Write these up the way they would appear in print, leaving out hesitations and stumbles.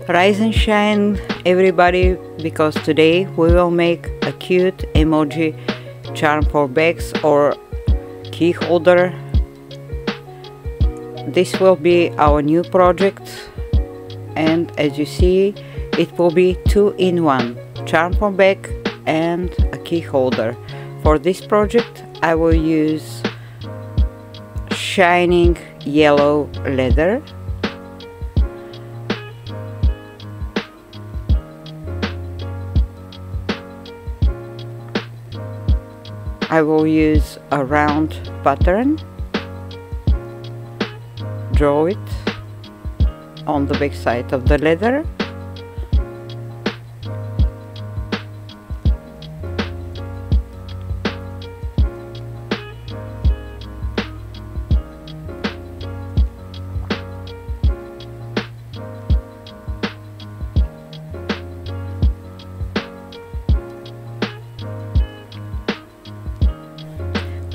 Rise and shine, everybody, because today we will make a cute emoji charm for bags or key holder. This will be our new project, and as you see, it will be 2-in-1 charm for bag and a key holder. For this project I will use shining yellow leather. I will use a round pattern, draw it on the back side of the leather.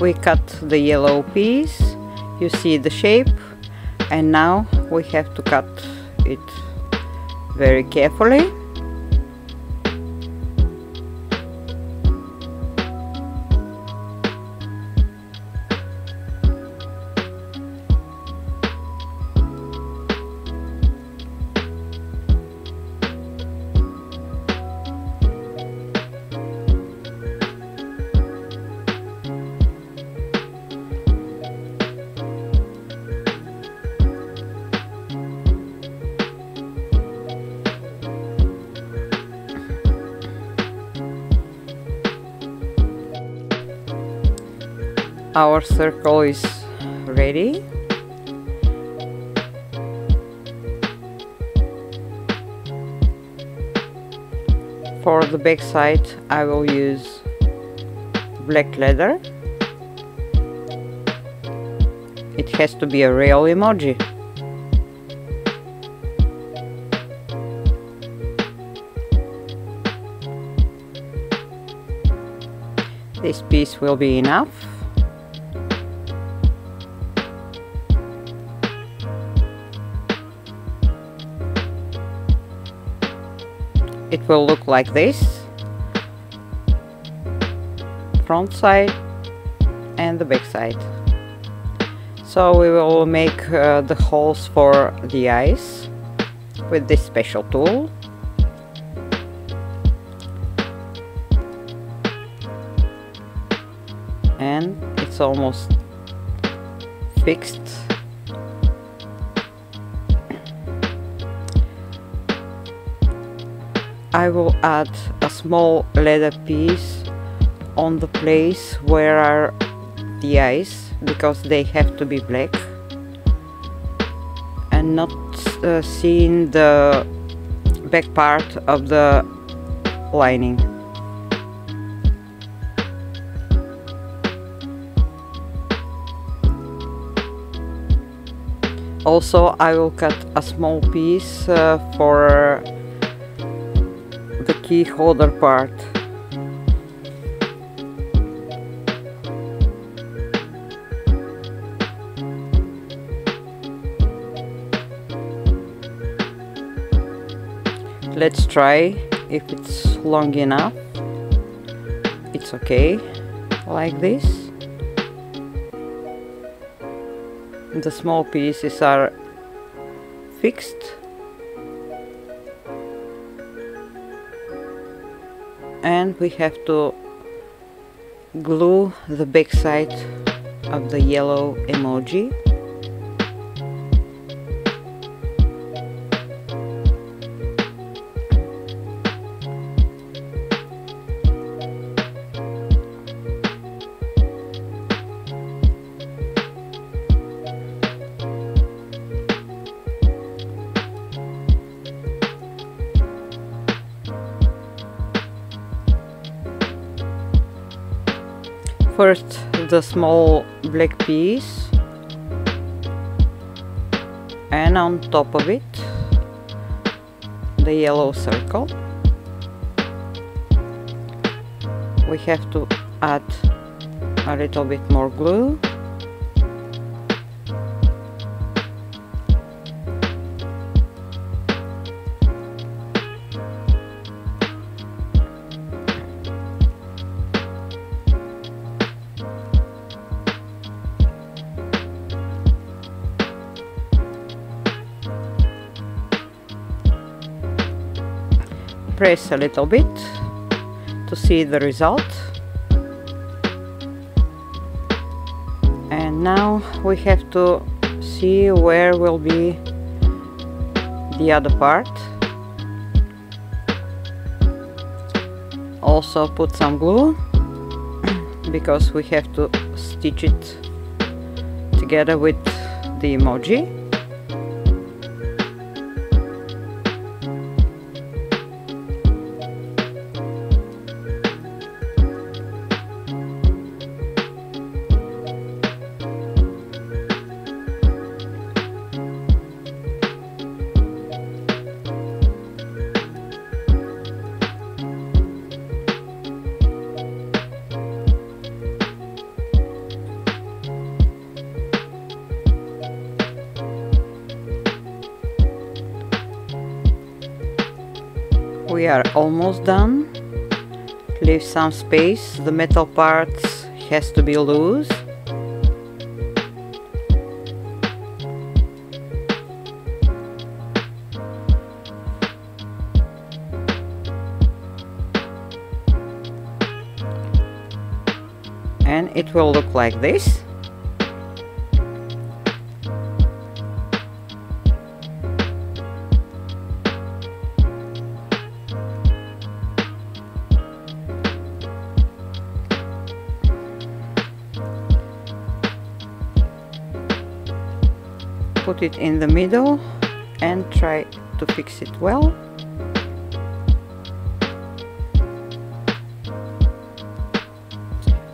We cut the yellow piece, you see the shape, and now we have to cut it very carefully. Our circle is ready. For the back side I will use black leather. It has to be a real emoji. This piece will be enough. It will look like this, front side and the back side. So we will make the holes for the eyes with this special tool. And it's almost fixed. I will add a small leather piece on the place where are the eyes, because they have to be black and not seeing the back part of the lining. Also, I will cut a small piece for the key holder part. Let's try if it's long enough. It's okay, like this. The small pieces are fixed. And we have to glue the back side of the yellow emoji. First the small black piece, and on top of it the yellow circle. We have to add a little bit more glue. press a little bit to see the result. And now we have to see where will be the other part. Also put some glue because we have to stitch it together with the emoji. We are almost done. Leave some space. The metal parts has to be loose. And it will look like this. Put it in the middle and try to fix it well.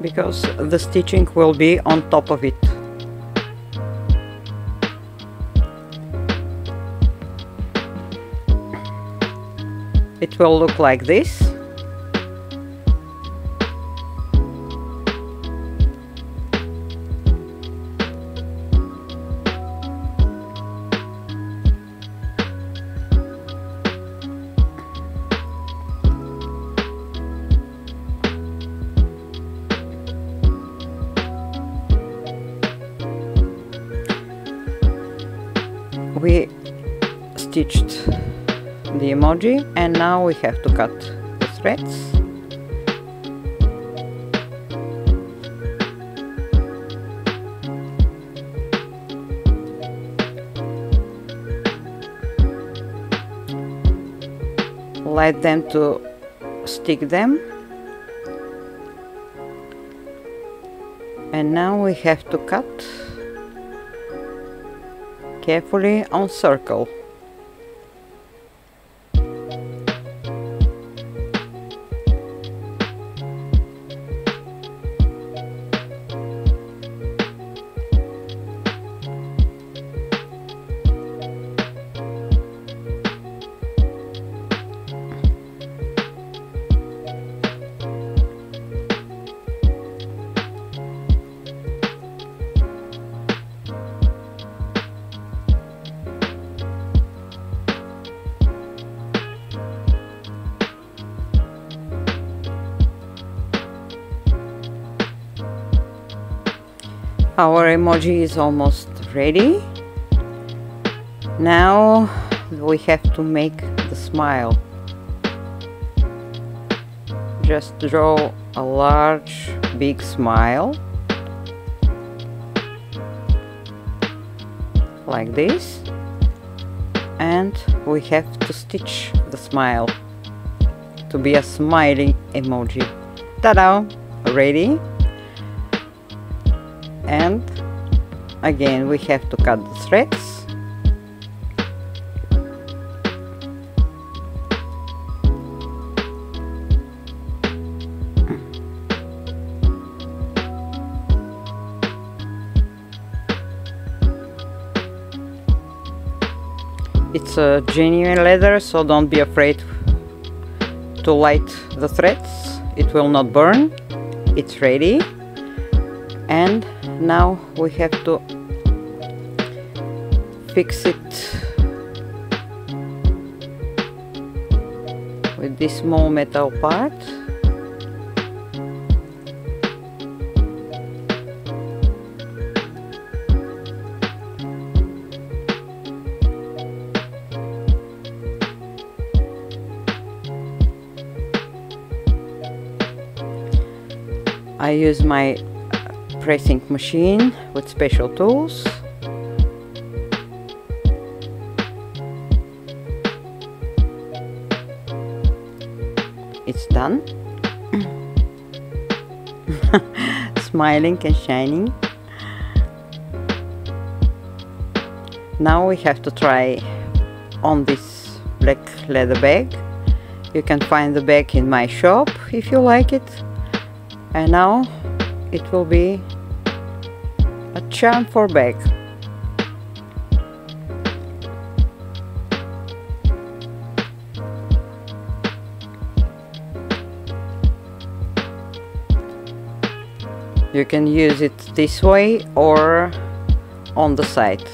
Because the stitching will be on top of it. It will look like this. We stitched the emoji and now we have to cut the threads. Let them to stick them. And now we have to cut carefully on circle. Our emoji is almost ready. Now we have to make the smile. Just draw a large, big smile, like this, and we have to stitch the smile to be a smiling emoji. Ta-da! Ready? And again we have to cut the threads. It's a genuine leather, so don't be afraid to light the threads. It will not burn. It's ready. And now we have to fix it with this small metal part. I use my pressing machine with special tools. It's done. Smiling and shining. Now we have to try on this black leather bag. You can find the bag in my shop if you like it. And now it will be a charm for bag. You can use it this way or on the side.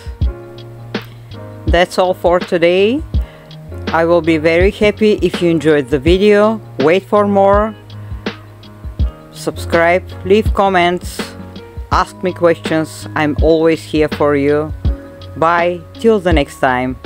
That's all for today. I will be very happy if you enjoyed the video. Wait for more. Subscribe, leave comments, ask me questions. I'm always here for you. Bye, till the next time.